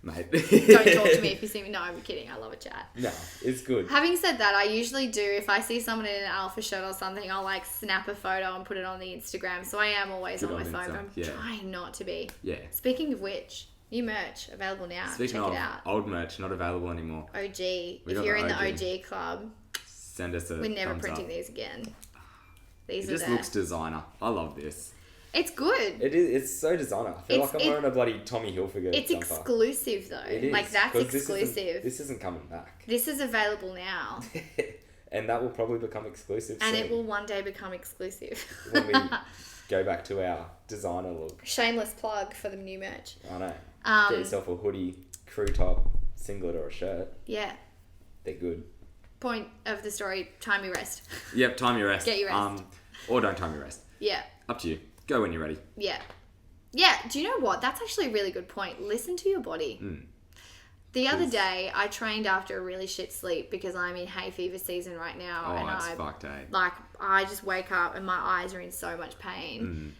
Mate. Don't talk to me if you see me. No, I'm kidding. I love a chat. No, it's good. Having said that, I usually do, if I see someone in an alpha shirt or something, I'll like snap a photo and put it on the Instagram. So I am always on my phone, but I'm trying not to be. Yeah. Speaking of which, new merch available now. Check it out. Old merch, not available anymore. OG. If you're in the OG club, send us a we're never thumbs printing up. these again. It just looks designer. I love this. It's good. It is. It's so designer. I feel like I'm wearing a bloody Tommy Hilfiger It's jumper. exclusive though. It is. Like, that's exclusive. This isn't coming back. This is available now. And that will probably become exclusive and soon. it will one day become exclusive. When we go back to our designer look. Shameless plug for the new merch. I know. Get yourself a hoodie, crew top, singlet or a shirt. Yeah. They're good. Point of the story, time your rest. Yep, time your rest. Get your rest. Or don't time your rest. Yeah. Up to you. Go when you're ready. Yeah. Yeah, do you know what? That's actually a really good point. Listen to your body. The other day, I trained after a really shit sleep because I'm in hay fever season right now. Oh, it's fucked, eh? Like, I just wake up and my eyes are in so much pain.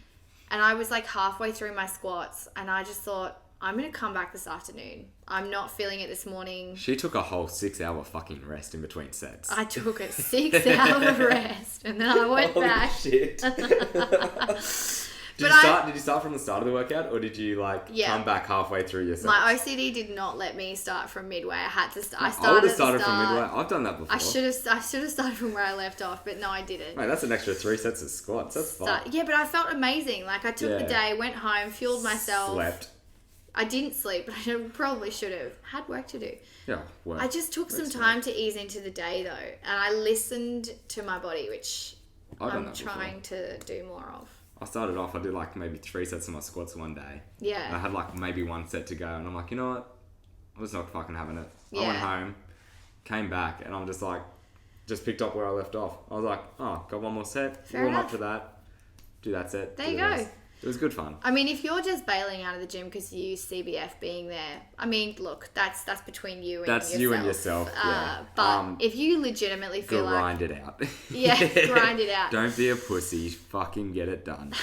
And I was like halfway through my squats and I just thought, I'm going to come back this afternoon. I'm not feeling it this morning. She took a whole 6-hour fucking rest in between sets. I took a 6-hour rest and then I went back. Shit. Did you start from the start of the workout or did you come back halfway through your sets? My OCD did not let me start from midway. I had to start. I would have started from midway. I've done that before. I should have started from where I left off, but no, I didn't. Mate, that's an extra 3 sets of squats. That's fine. Yeah, but I felt amazing. Like, I took the day, went home, fueled myself. Slept. I didn't sleep, but I probably should have. Had work to do. Yeah, work. I just took some time to ease into the day, though. And I listened to my body, which I'm trying to do more of. I started off, I did maybe 3 sets of my squats one day. Yeah. And I had maybe 1 set to go. And I'm like, you know what? I was not fucking having it. Yeah. I went home, came back, and I'm just just picked up where I left off. I was like, oh, got 1 more set. Warm up to that. Do that set. There you go. It was good fun. I mean, if you're just bailing out of the gym because you use CBF being there, I mean, look, that's between you and yourself. That's you and yourself, yeah. But if you legitimately feel grind it out. Yeah, grind it out. Don't be a pussy. Fucking get it done.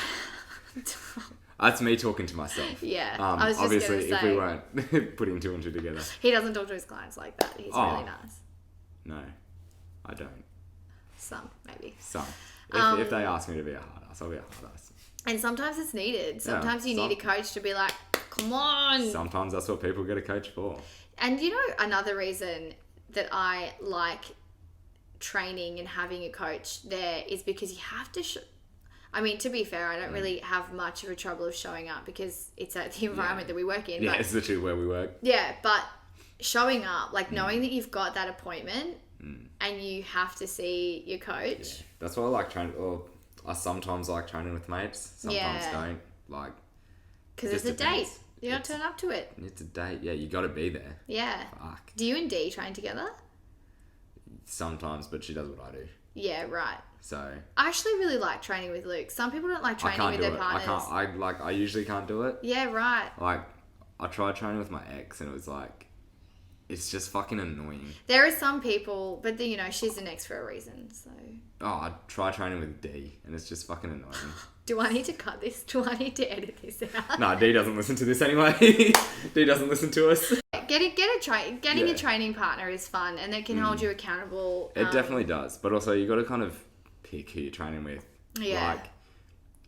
That's me talking to myself. Yeah. I was just obviously, gonna say, if we weren't putting two and two together. he doesn't talk to his clients like that. He's really nice. No, I don't. Some, maybe. Some. If they ask me to be a hard ass, I'll be a hard ass. And sometimes it's needed. Sometimes you need a coach to be like, come on. Sometimes that's what people get a coach for. And you know, another reason that I like training and having a coach there is because you have to... I mean, to be fair, I don't really have much of a trouble of showing up because it's at the environment that we work in. Yeah, but, it's literally where we work. Yeah, but showing up, like knowing that you've got that appointment and you have to see your coach. Yeah. That's why I like training. Or I sometimes like training with mates. Sometimes don't. Like, because it's a date. You got to turn up to it. It's a date. Yeah, you got to be there. Yeah. Fuck. Do you and Dee train together? Sometimes, but she does what I do. Yeah, right. So I actually really like training with Luke. Some people don't like training with their partners. I usually can't do it. Yeah, right. Like, I tried training with my ex and it was like, it's just fucking annoying. There are some people, but you know, she's an ex for a reason, so. Oh, I try training with D and it's just fucking annoying. Do I need to cut this? Do I need to edit this out? No, D doesn't listen to this anyway. D doesn't listen to us. Getting a training partner is fun and it can hold you accountable. It definitely does. But also you got to kind of pick who you're training with. Yeah. Like,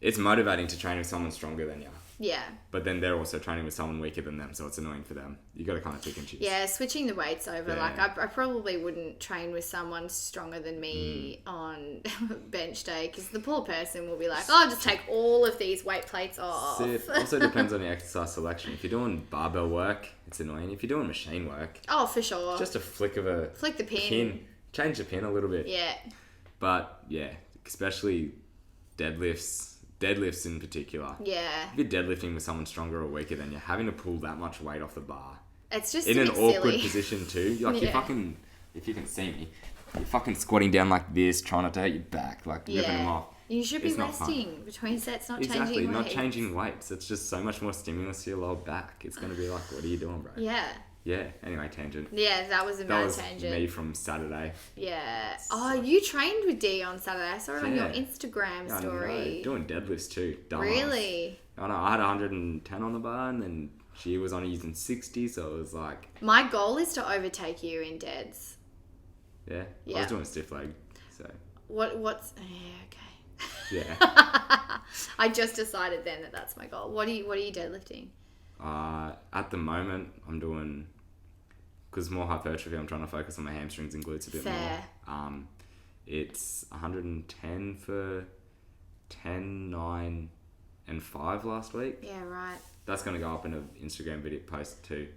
it's motivating to train with someone stronger than you. Yeah. But then they're also training with someone weaker than them, so it's annoying for them. You got to kind of pick and choose. Yeah, switching the weights over. Yeah. Like, I probably wouldn't train with someone stronger than me on bench day because the poor person will be like, oh, I'll just take all of these weight plates off. It also depends on your exercise selection. If you're doing barbell work, it's annoying. If you're doing machine work, oh, for sure. just a flick of a flick the pin. Change the pin a little bit. Yeah. But yeah, especially deadlifts in particular. Yeah. If you're deadlifting with someone stronger or weaker than you, having to pull that much weight off the bar. It's just in an awkward silly position too. Like you're fucking, if you can see me, you're fucking squatting down like this, trying not to hurt your back, like ripping them off. You should be resting between sets, not changing weights. Exactly, not changing weights. It's just so much more stimulus to your lower back. It's going to be like, what are you doing, bro? Yeah. Yeah, anyway, tangent. Yeah, that was a mad tangent. That was me from Saturday. Yeah. Oh, you trained with Dee on Saturday. I saw it on your Instagram story. Know. Doing deadlifts too. Dumbass. Really? I know, I had 110 on the bar and then she was only using 60, so it was like... My goal is to overtake you in deads. Yeah? I was doing a stiff leg, so... What's... Yeah, okay. Yeah. I just decided then that that's my goal. What are you deadlifting? At the moment, I'm doing... Because more hypertrophy, I'm trying to focus on my hamstrings and glutes a bit more. It's 110 for 10, 9, and 5 last week. Yeah, right. That's going to go up in an Instagram video post too.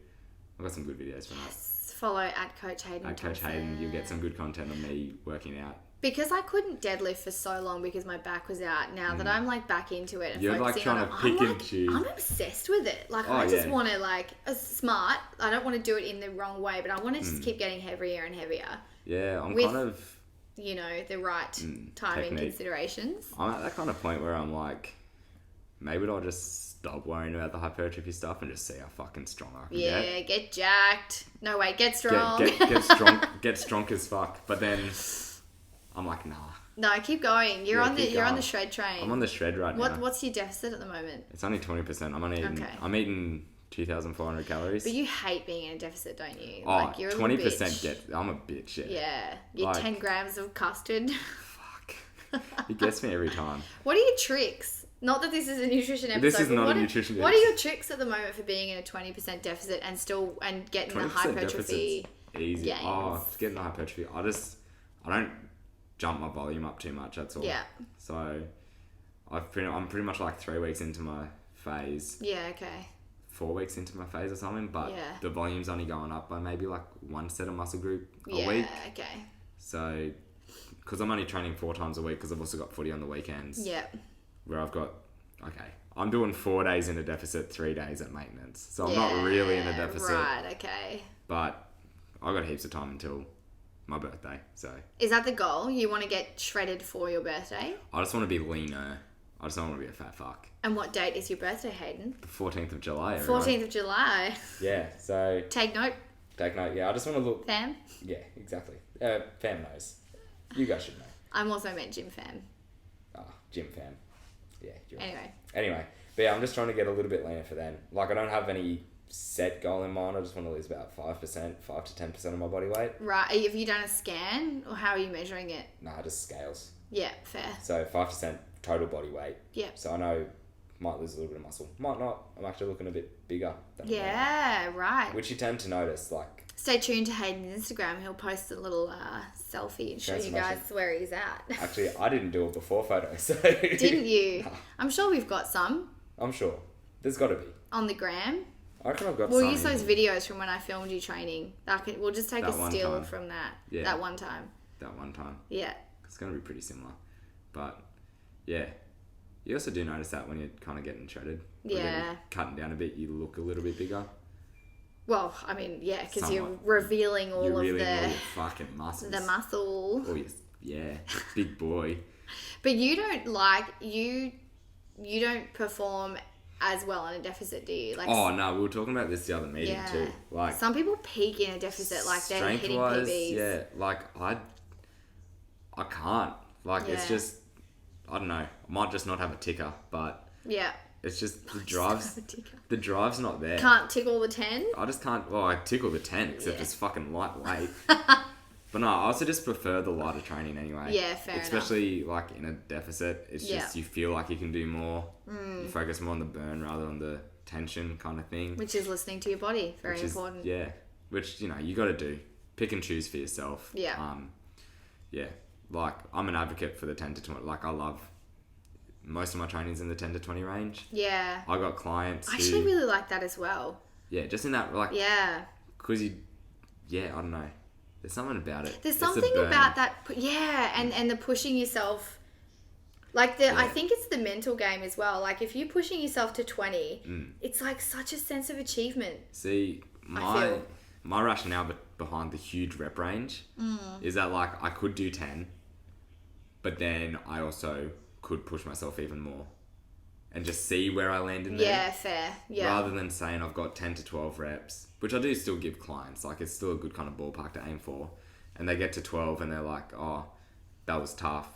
I've got some good videos from that. Follow at Coach Hayden. At Coach Hayden, you'll get some good content on me working out. Because I couldn't deadlift for so long because my back was out. Now that I'm like back into it and you're focusing like trying to pick and choose. I'm obsessed with it. Like I just want to smart. I don't want to do it in the wrong way, but I want to just keep getting heavier and heavier. Yeah, I'm with, kind of... You know, the right timing considerations. I'm at that kind of point where I'm like, maybe I'll just stop worrying about the hypertrophy stuff and just see how fucking strong I can get. Yeah, get jacked. No, wait, get strong. Get strong. Get strong as fuck. But then... I'm like, nah. No, keep going. You're on the shred train. I'm on the shred right now. What's your deficit at the moment? It's only 20%. I'm eating 2,400 calories. But you hate being in a deficit, don't you? Oh, like, you're 20% I'm a bitch, yeah. Yeah. You're like, 10 grams of custard. Fuck. It gets me every time. What are your tricks? Not that this is a nutrition episode. This is not a nutrition episode. What are your tricks at the moment for being in a 20% deficit and getting the hypertrophy? Easy. Gains? Oh, getting the hypertrophy. I don't jump my volume up too much, that's all. Yeah. So I'm pretty much like 3 weeks into my phase. Yeah, okay. 4 weeks into my phase or something, but the volume's only going up by maybe like one set of muscle group a week. Yeah, okay. So, because I'm only training 4 times a week because I've also got footy on the weekends. Yeah. Where I've got, I'm doing 4 days in a deficit, 3 days at maintenance. So I'm not really in a deficit. Right, okay. But I've got heaps of time until my birthday, so... Is that the goal? You want to get shredded for your birthday? I just want to be leaner. I just don't want to be a fat fuck. And what date is your birthday, Hayden? The 14th of July, 14th of July. Yeah, so... Take note, yeah. I just want to look... Fam? Yeah, exactly. Fam knows. You guys should know. I'm also meant gym fam. Oh, gym fam. Yeah, Anyway. Anyway, But yeah, I'm just trying to get a little bit leaner for then. Like, I don't have any set goal in mind. I just want to lose about 5%, 5 to 10% of my body weight. Right. Have you done a scan or how are you measuring it? Nah, just scales. Yeah, fair. So 5% total body weight. Yeah. So I know might lose a little bit of muscle. Might not. I'm actually looking a bit bigger than Yeah, right. which you tend to notice, like... Stay tuned to Hayden's Instagram. He'll post a little selfie and show you guys where he's at. Actually, I didn't do a before photo, so... Didn't you? Nah. I'm sure we've got some. I'm sure. There's got to be. On the gram. I reckon I've got We'll some. use those videos from when I filmed you training. We'll just take That a one still time. from that. Yeah. That one time. That one time. Yeah. It's going to be pretty similar. But, yeah. You also do notice that when you're kind of getting shredded. When Yeah. you're cutting down a bit, you look a little bit bigger. Well, I mean, yeah, because you're Somewhat. revealing all You're of really all the your fucking muscles. the muscle. Oh, yeah. Big boy. But you don't you don't perform as well in a deficit, do you? Like, Oh, no, we were talking about this the other meeting yeah. too. Like, Some people peak in a deficit, like they're hitting strength-wise, PBs. yeah, like, I can't. Like, it's Yeah. just, I don't know. I might just not have a ticker, but Yeah. it's just the Just drive's... have a ticker. The drive's not there. Can't tickle the 10. I just can't... Well, I tickle the 10, except Yeah. it's fucking lightweight. But no, I also just prefer the lighter training anyway. Yeah, fair enough. Especially, like, in a deficit. It's Yeah. just, you feel like you can do more. You focus more on the burn rather than the tension kind of thing. Which is listening to your body. Very Which is- important. Yeah. Which, you know, you got to do. Pick and choose for yourself. Yeah. Yeah. Like, I'm an advocate for the 10 to 20. Like, I love... Most of my training's in the 10 to 20 range. Yeah. I got clients I who... actually really like that as well. Yeah, just in that, like... Yeah. Because you... Yeah, I don't know. There's something about it. There's It's the something burn. about that. Yeah, and the pushing yourself. Like, I think it's the mental game as well. Like, if you're pushing yourself to 20, it's like such a sense of achievement. See, feel. my rationale behind the huge rep range is that, like, I could do 10, but then I also could push myself even more and just see where I land in there. Yeah, fair. Yeah. Rather than saying I've got 10 to 12 reps, which I do still give clients. Like, it's still a good kind of ballpark to aim for. And they get to 12 and they're like, oh, that was tough.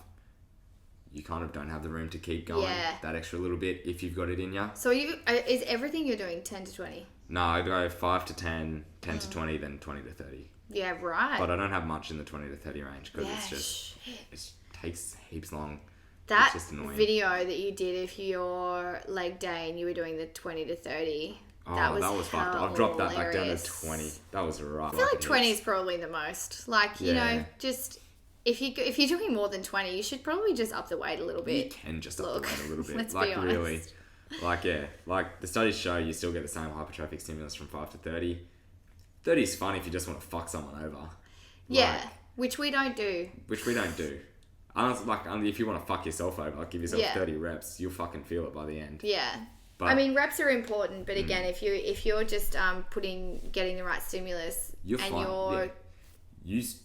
You kind of don't have the room to keep going that extra little bit if you've got it in you. So is everything you're doing 10 to 20? No, I go 5 to 10, 10 to 20, then 20 to 30. Yeah, right. But I don't have much in the 20 to 30 range because Yeah, it's just, shit. it takes heaps long. That It's just annoying. video that you did of your leg day and you were doing the 20 to 30. Oh, that was fucked. I've dropped that back down to hilarious. 20. That was rough. I feel like 20 is probably the most. Like, you know, Yeah. just if you're doing more than 20, you should probably just up the weight a little You bit. can just up Look, the weight a little bit. let's Like, be honest. really. Like, yeah. Like, the studies show you still get the same hypertrophic stimulus from 5 to 30. 30 is fun if you just want to fuck someone over. Yeah, Like, which we don't do. which we don't do. Unless, like, if you want to fuck yourself over, like, give yourself Yeah. 30 reps, you'll fucking feel it by the end. Yeah. But, I mean, reps are important, but again, if you're just getting the right stimulus you're and fine. you're Yeah. Use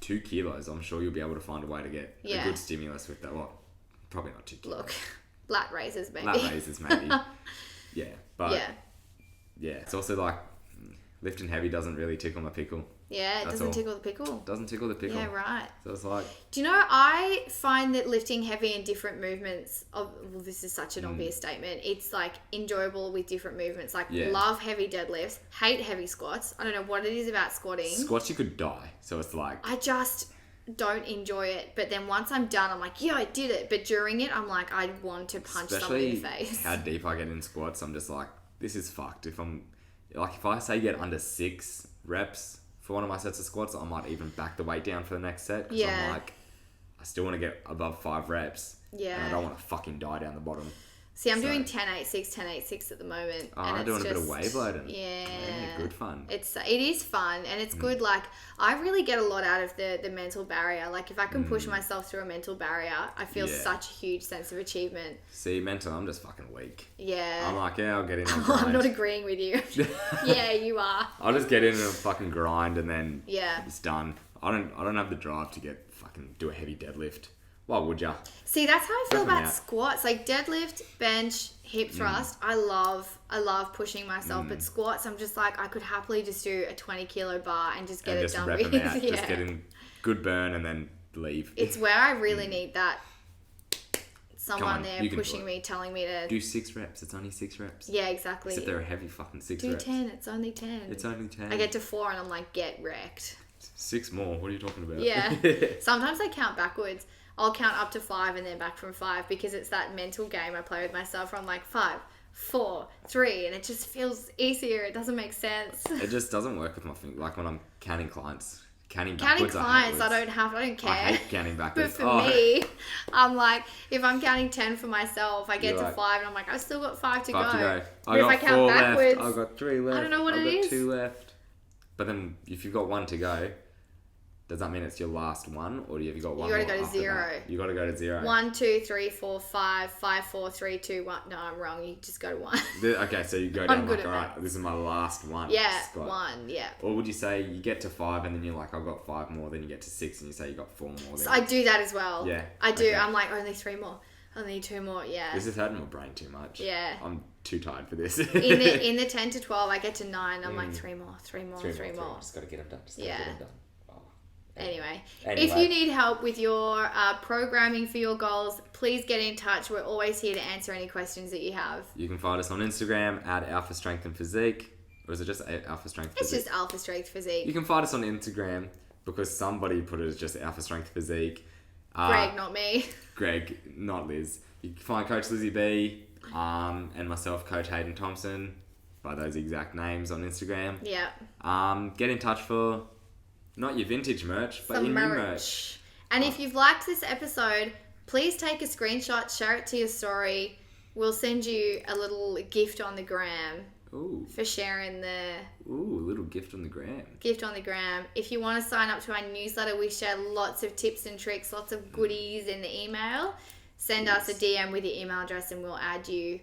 2 kilos. I'm sure you'll be able to find a way to get Yeah. a good stimulus with that. Well, probably not 2 kilos. look, lat raises maybe. Lat raises, maybe. Yeah. But, Yeah. yeah, it's also like lifting heavy doesn't really tickle my pickle. Yeah, it That's doesn't all. tickle the pickle. Doesn't tickle the pickle. Yeah, right. So it's like, Do you know, I find that lifting heavy and different movements, well, this is such an obvious statement, it's like enjoyable with different movements. Like, Yeah. love heavy deadlifts, hate heavy squats. I don't know what it is about squatting. squats you could die. So it's like, I just don't enjoy it. But then once I'm done, I'm like, yeah, I did it. But during it, I'm like, I want to punch someone in especially the face. how deep I get in squats, I'm just like, this is fucked. If I say get under 6 reps for one of my sets of squats, I might even back the weight down for the next set. Because Yeah. I'm like, I still want to get above 5 reps. Yeah. And I don't want to fucking die down the bottom. See, I'm So- doing 10-8-6, 10-8-6 at the moment. Oh, and I'm it's doing a bit of just- wave loading. Yeah. Good fun. It is fun and it's good. Like, I really get a lot out of the mental barrier. Like, if I can push myself through a mental barrier, I feel Yeah. such a huge sense of achievement. See, mental, I'm just fucking weak. Yeah. I'm like, yeah, I'll get in and I'm grind. not agreeing with you. Yeah, you are. I'll just get in and fucking grind and then Yeah. it's done. I don't have the drive to do a heavy deadlift. Why would ya? See, that's how I feel Definitely about out. squats. Like deadlift, bench, hip thrust. I love pushing myself. But squats, I'm just like, I could happily just do a 20 kilo bar and just get And it just done rep with. them out. Yeah. Just get in good burn and then leave. It's where I really need that someone there pushing me, telling me to... Do 6 reps. It's only 6 reps. Yeah, exactly. Except they're a heavy fucking 6 Do reps. 10. It's only 10. It's only 10. I get to 4 and I'm like, get wrecked. 6 more. What are you talking about? Yeah. Sometimes I count backwards. I'll count up to 5 and then back from 5 because it's that mental game I play with myself where I'm like 5, 4, 3, and it just feels easier. It doesn't make sense. It just doesn't work with my finger. Like when I'm counting clients. Counting clients, I don't care. I hate counting backwards. But for me, I'm like, if I'm counting 10 for myself, I get to like, 5 and I'm like, I've still got 5 to go. But if I count backwards, I've got 3 left. I don't know what it is. I've got 2 left. But then if you've got 1 to go, does that mean it's your last one, or have you got 1 more? You gotta go to 0. You gotta go to 0. 1, 2, 3, 4, 5, 5, 4, 3, 2, 1. No, I'm wrong. You just go to 1. Okay, so you go down like, alright, this is my last one. Yeah, spot. 1, yeah. Or would you say you get to 5 and then you're like, I've got 5 more, then you get to 6 and you say you got 4 more. So I do that as well. Yeah. I do. Okay. I'm like, only 3 more. Only 2 more, yeah. This is hurting my brain too much. Yeah. I'm too tired for this. in the 10 to 12, I get to 9. I'm like, 3 more. Just gotta get them done. Yeah. Get them done. Anyway, if you need help with your programming for your goals, please get in touch. We're always here to answer any questions that you have. You can find us on Instagram at Alpha Strength and Physique. Or is it just Alpha Strength Physique? It's just Alpha Strength Physique. You can find us on Instagram because somebody put it as just Alpha Strength Physique. Greg, not me. Greg, not Liz. You can find Coach Lizzie B and myself, Coach Hayden Thompson, by those exact names on Instagram. Yeah. Get in touch for... Not your vintage merch, but your new merch. And if you've liked this episode, please take a screenshot, share it to your story. We'll send you a little gift on the gram. Ooh. For sharing the... Ooh, a little gift on the gram. Gift on the gram. If you want to sign up to our newsletter, we share lots of tips and tricks, lots of goodies in the email. Send us a DM with your email address and we'll add you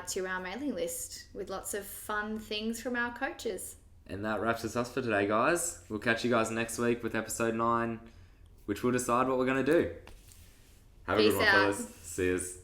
to our mailing list with lots of fun things from our coaches. And that wraps us up for today, guys. We'll catch you guys next week with episode 9, which we'll decide what we're going to do. Have a good one, fellas. See yous.